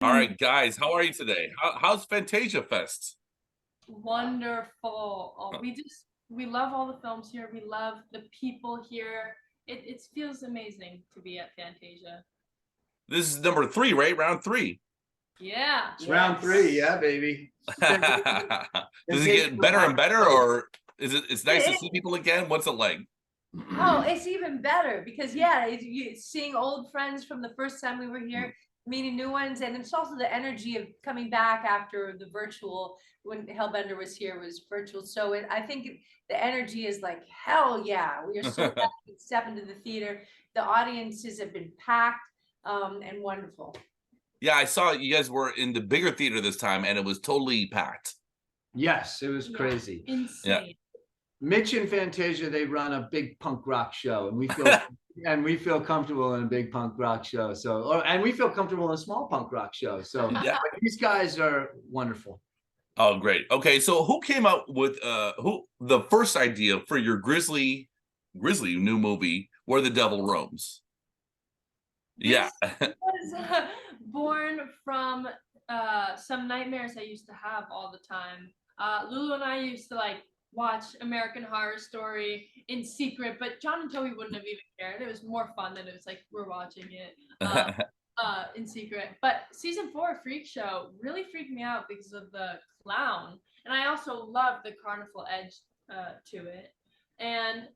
All right, guys, how are you today? How's Fantasia Fest? Wonderful. Oh, we love all the films here. We love the people here. It feels amazing to be at Fantasia. This is number three, right? Round three. Yeah. It's round three, yeah, baby. Does it get better and better, or is it's nice to see people again? What's it like? Oh, it's even better because yeah, seeing old friends from the first time we were here, meeting new ones, and it's also the energy of coming back after the virtual. When Hellbender was here, was virtual. So I think the energy is like hell yeah. We are so glad to step into the theater. The audiences have been packed and wonderful. Yeah, I saw you guys were in the bigger theater this time, and it was totally packed. Yes, it was crazy. Insane. Yeah. Mitch and Fantasia, they run a big punk rock show, and we feel comfortable in a big punk rock show. And we feel comfortable in a small punk rock show. So Yeah. these guys are wonderful. Oh, great. Okay, so who came out with the first idea for your grisly new movie, Where the Devil Roams? Yeah. This was born from some nightmares I used to have all the time. Lulu and I used to watch American Horror Story in secret, but John and Toby wouldn't have even cared. It was more fun than it was like we're watching it in secret. But season 4 Freak Show really freaked me out because of the clown, and I also love the carnival edge to it. And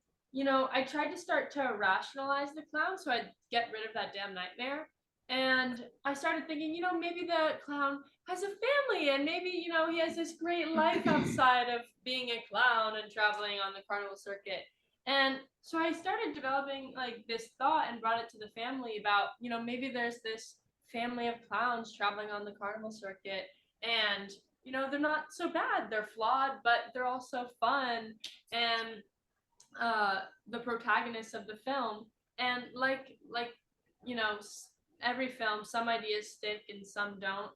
I tried to start to rationalize the clown so I'd get rid of that damn nightmare. And I started thinking, maybe the clown has a family and maybe, he has this great life outside of being a clown and traveling on the carnival circuit. And so I started developing this thought and brought it to the family about, maybe there's this family of clowns traveling on the carnival circuit and, they're not so bad. They're flawed, but they're also fun. And the protagonist of the film, and every film, some ideas stick and some don't.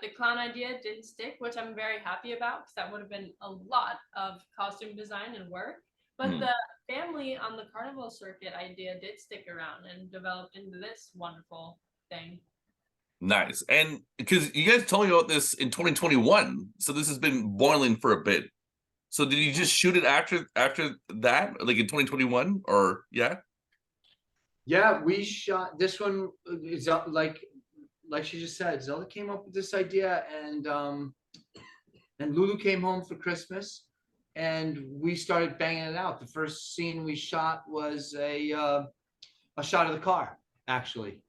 The clown idea didn't stick, which I'm very happy about because that would have been a lot of costume design and work. But the family on the carnival circuit idea did stick around and developed into this wonderful thing. Nice. And because you guys told me about this in 2021, so this has been boiling for a bit. So did you just shoot it after that, like in 2021, or yeah? Yeah, we shot this one. Is like she just said, Zelda came up with this idea, and Lulu came home for Christmas, and we started banging it out. The first scene we shot was a shot of the car, actually.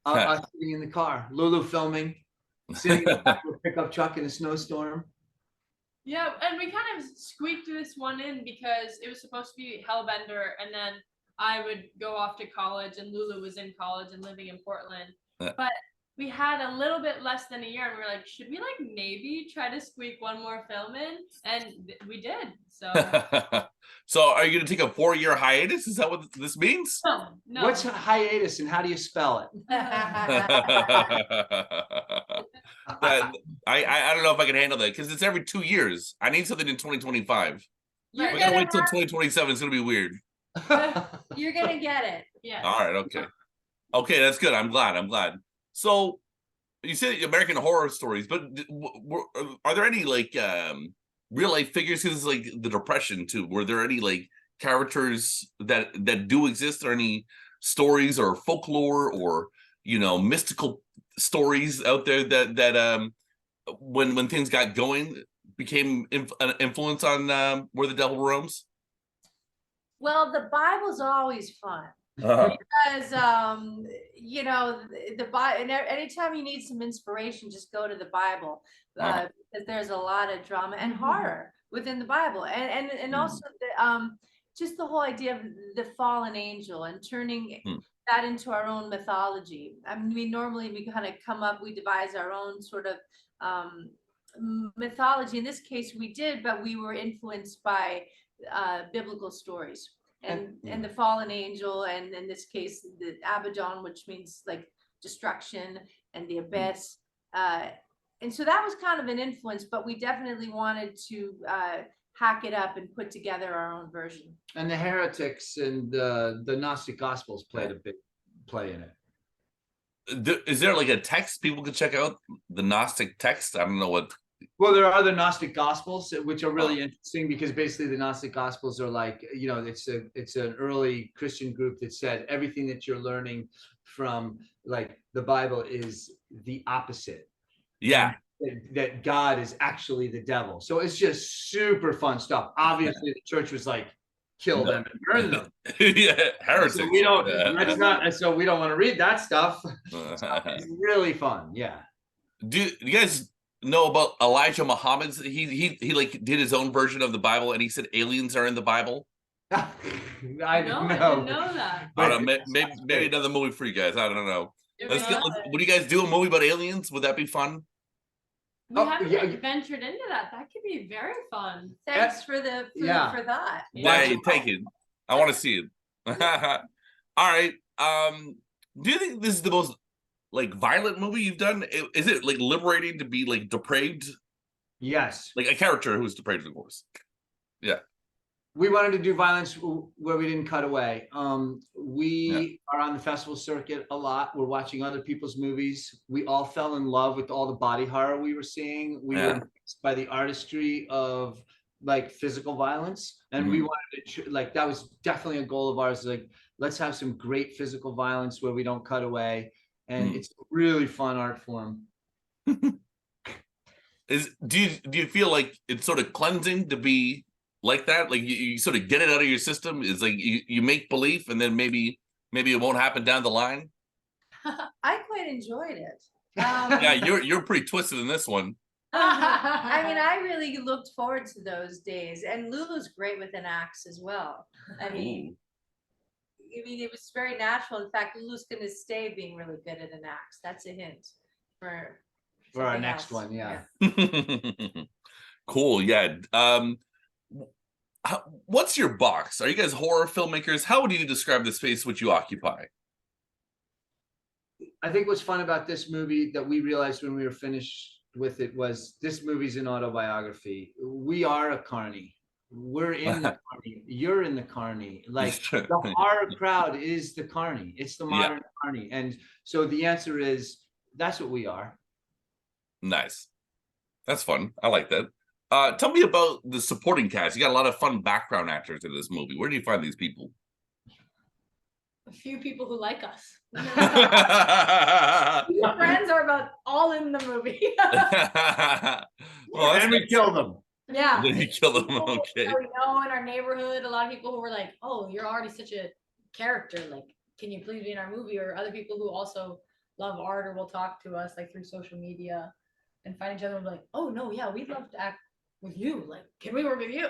Us sitting in the car, Lulu filming, sitting in the back of a pickup truck in a snowstorm. Yeah, and we kind of squeaked this one in because it was supposed to be Hellbender, and then I would go off to college, and Lulu was in college and living in Portland. But we had a little bit less than a year, and we were like, should we maybe try to squeak one more film in? And we did. So. So are you going to take a 4-year hiatus? Is that what this means? No. What's a hiatus and how do you spell it? I don't know if I can handle that because it's every 2 years. I need something in 2025. We're going to wait till 2027. It's going to be weird. You're going to get it. Yeah. All right. Okay. Okay. That's good. I'm glad. So you said American Horror Stories, but are there any real life figures? Because it's the Depression too. Were there any characters that do exist, or any stories or folklore or mystical stories out there that when things got going became an influence on Where the Devil Roams? Well, the Bible's always fun. Because the Bible, and anytime you need some inspiration, just go to the Bible, because there's a lot of drama and horror within the Bible, and also just the whole idea of the fallen angel and turning that into our own mythology. I mean, we kind of we devise our own sort of mythology. In this case, we did, but we were influenced by biblical stories. And the fallen angel, and in this case the Abaddon, which means destruction, and the abyss, and so that was kind of an influence, but we definitely wanted to hack it up and put together our own version. And the heretics and the Gnostic Gospels played a big play in it. Is there like a text people could check out? The Gnostic text? I don't know what. Well, there are the Gnostic Gospels, which are really interesting because basically the Gnostic Gospels are like, you know, it's an early Christian group that said everything that you're learning from like the Bible is the opposite. Yeah. That God is actually the devil. So it's just super fun stuff. Obviously, the church was like, kill them and burn them. Yeah, heretics. So we don't. That's not. So we don't want to read that stuff. So it's really fun. Yeah. Do you guys know about Elijah Muhammad's? He like did his own version of the Bible, and he said aliens are in the Bible. I I know. didn't know that. I don't know, maybe another movie for you guys. I don't know. Yeah. Would you guys do a movie about aliens? Would that be fun? We haven't ventured into that. That could be very fun. Thanks for the for that. Yeah, you take it. I want to see it. All right. Do you think this is the most like violent movie you've done? Is it like liberating to be like depraved? Yes. Like a character who's depraved, of course. Yeah. We wanted to do violence where we didn't cut away. We are on the festival circuit a lot. We're watching other people's movies. We all fell in love with all the body horror we were seeing. We were impressed by the artistry of like physical violence, and we wanted to like that was definitely a goal of ours. Like, let's have some great physical violence where we don't cut away, and it's a really fun art form. Do you feel like it's sort of cleansing to be like that? Like you sort of get it out of your system? It's like you make belief, and then maybe it won't happen down the line. I quite enjoyed it. Yeah, you're pretty twisted in this one. I mean, I really looked forward to those days, and Lulu's great with an axe as well. I mean, it was very natural. In fact, Lulu's going to stay being really good at an axe. That's a hint for our next one. Yeah. Cool. Yeah. What's your box? Are you guys horror filmmakers? How would you describe the space which you occupy? I think what's fun about this movie that we realized when we were finished with it was this movie's an autobiography. We are a carny. We're in the carny. You're in the carny. Like the horror crowd is the carny. It's the modern carny. And so the answer is that's what we are. Nice. That's fun. I like that. Tell me about the supporting cast. You got a lot of fun background actors in this movie. Where do you find these people? A few people who like us. Well, Friends are about all in the movie. And we kill them. Yeah. Then you kill them. Okay. We know in our neighborhood, a lot of people who were like, "Oh, you're already such a character. Like, can you please be in our movie?" Or other people who also love art or will talk to us like through social media and find each other and be like, "Oh no, yeah, we'd love to act with you. Like, can we work with you?"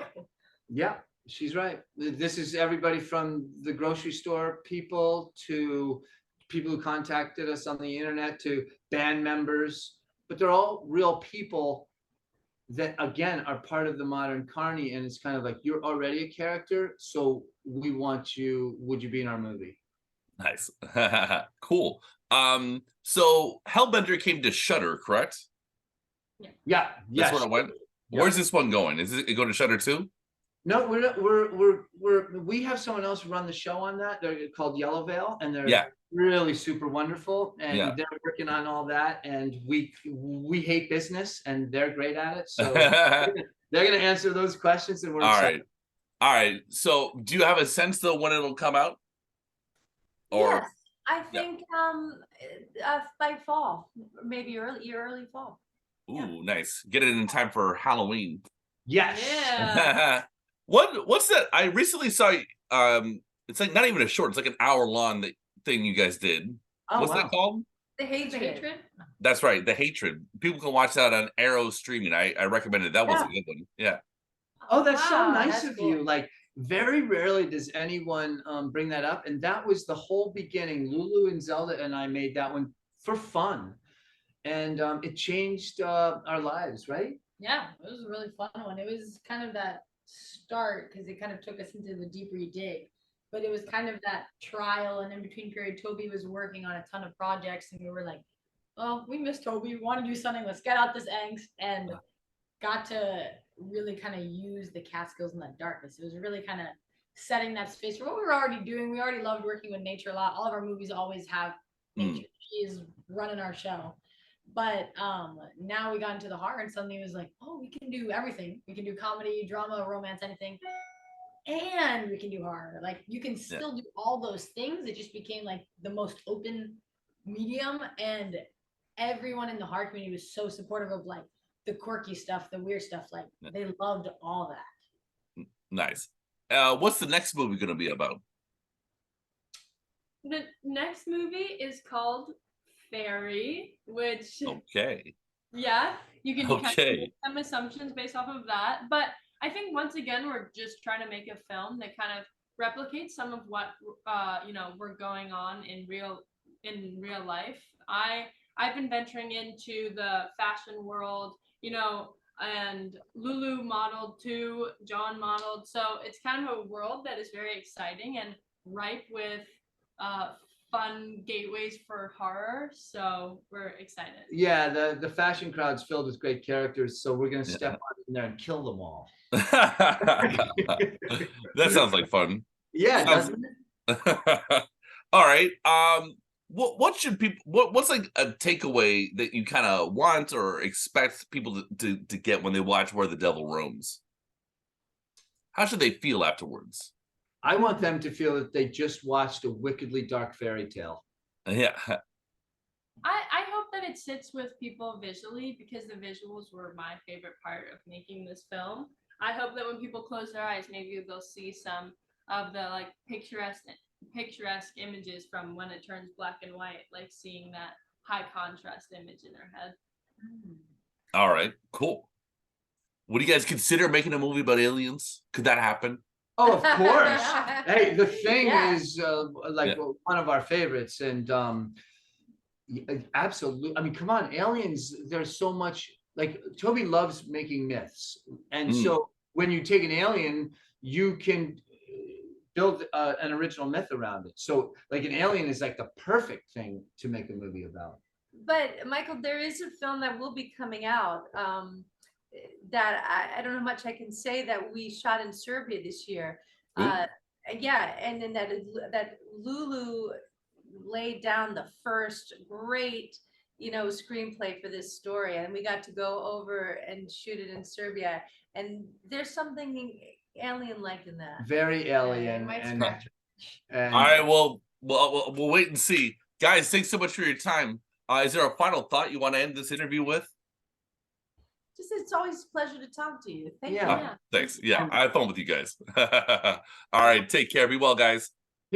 Yeah, she's right. This is everybody from the grocery store people to people who contacted us on the internet to band members, but they're all real people that again are part of the modern carny, and it's kind of like you're already a character, so we want you. Would you be in our movie? Nice. Cool. So Hellbender came to Shudder, correct? Yeah. Yes. That's where it went. Yeah. Where's this one going? Is it going to Shudder too? No, we have someone else run the show on that. They're called Yellow Veil, and they're really super wonderful, and they're working on all that. And we hate business, and they're great at it. So they're gonna answer those questions, and we're excited. All right. So, do you have a sense though when it'll come out? Or yes, I think by fall, maybe early fall. Ooh, nice. Get it in time for Halloween. Yes. Yeah. What's that? I recently saw it's like not even a short, it's like an hour long thing you guys did. Oh, What's that called? The Hatred. That's right, The Hatred. People can watch that on Arrow streaming. I recommend it. That was a good one. Yeah. Oh, that's so Wow, nice that's of cool. you. Like very rarely does anyone bring that up, and that was the whole beginning. Lulu and Zelda and I made that one for fun, and it changed our lives, right? Yeah, it was a really fun one. It was kind of that start because it kind of took us into the deeper you dig, but it was kind of that trial and in between period. Toby was working on a ton of projects, and we were like, "Oh, we miss Toby. We want to do something. Let's get out this angst," and got to really kind of use the cat skills in that darkness. It was really kind of setting that space for what we were already doing. We already loved working with nature a lot. All of our movies always have nature. He's running our show. But now we got into the horror, and suddenly it was like, oh, we can do everything. We can do comedy, drama, romance, anything, and we can do horror. Like you can still do all those things. It just became like the most open medium, and everyone in the horror community was so supportive of like the quirky stuff, the weird stuff. Like they loved all that. Nice. What's the next movie going to be about? The next movie is called Fairy, which Okay. yeah, you can kind of Okay. make some assumptions based off of that. But I think once again we're just trying to make a film that kind of replicates some of what we're going on in real life. I've been venturing into the fashion world, and Lulu modeled too, John modeled. So it's kind of a world that is very exciting and ripe with fun gateways for horror. So we're excited. Yeah, the fashion crowd's filled with great characters, so we're gonna step on in there and kill them all. That sounds like fun. Yeah, Sounds- doesn't it? All right. What should people? What's like a takeaway that you kind of want or expect people to get when they watch Where the Devil Roams? How should they feel afterwards? I want them to feel that they just watched a wickedly dark fairy tale. Yeah. I hope that it sits with people visually, because the visuals were my favorite part of making this film. I hope that when people close their eyes, maybe they'll see some of the like picturesque images from when it turns black and white, like seeing that high contrast image in their head. All right. Cool. Would you guys consider making a movie about aliens? Could that happen? Oh, of course. Hey, The Thing Yeah. is one of our favorites, and absolutely. I mean, come on, aliens. There's so much. Like Toby loves making myths, and so when you take an alien, you can build an original myth around it. So, like, an alien is like the perfect thing to make a movie about. But Michael, there is a film that will be coming out that I don't know much I can say, that we shot in Serbia this year. Yeah, and then that Lulu laid down the first great screenplay for this story, and we got to go over and shoot it in Serbia, and there's something alien-like in that. Very alien, might and scratch. and All right. Well, we'll wait and see, guys. Thanks so much for your time. Is there a final thought you want to end this interview with? Just, it's always a pleasure to talk to you. Thank Yeah. you. Thanks. Yeah, I have fun with you guys. All right. Take care. Be well, guys.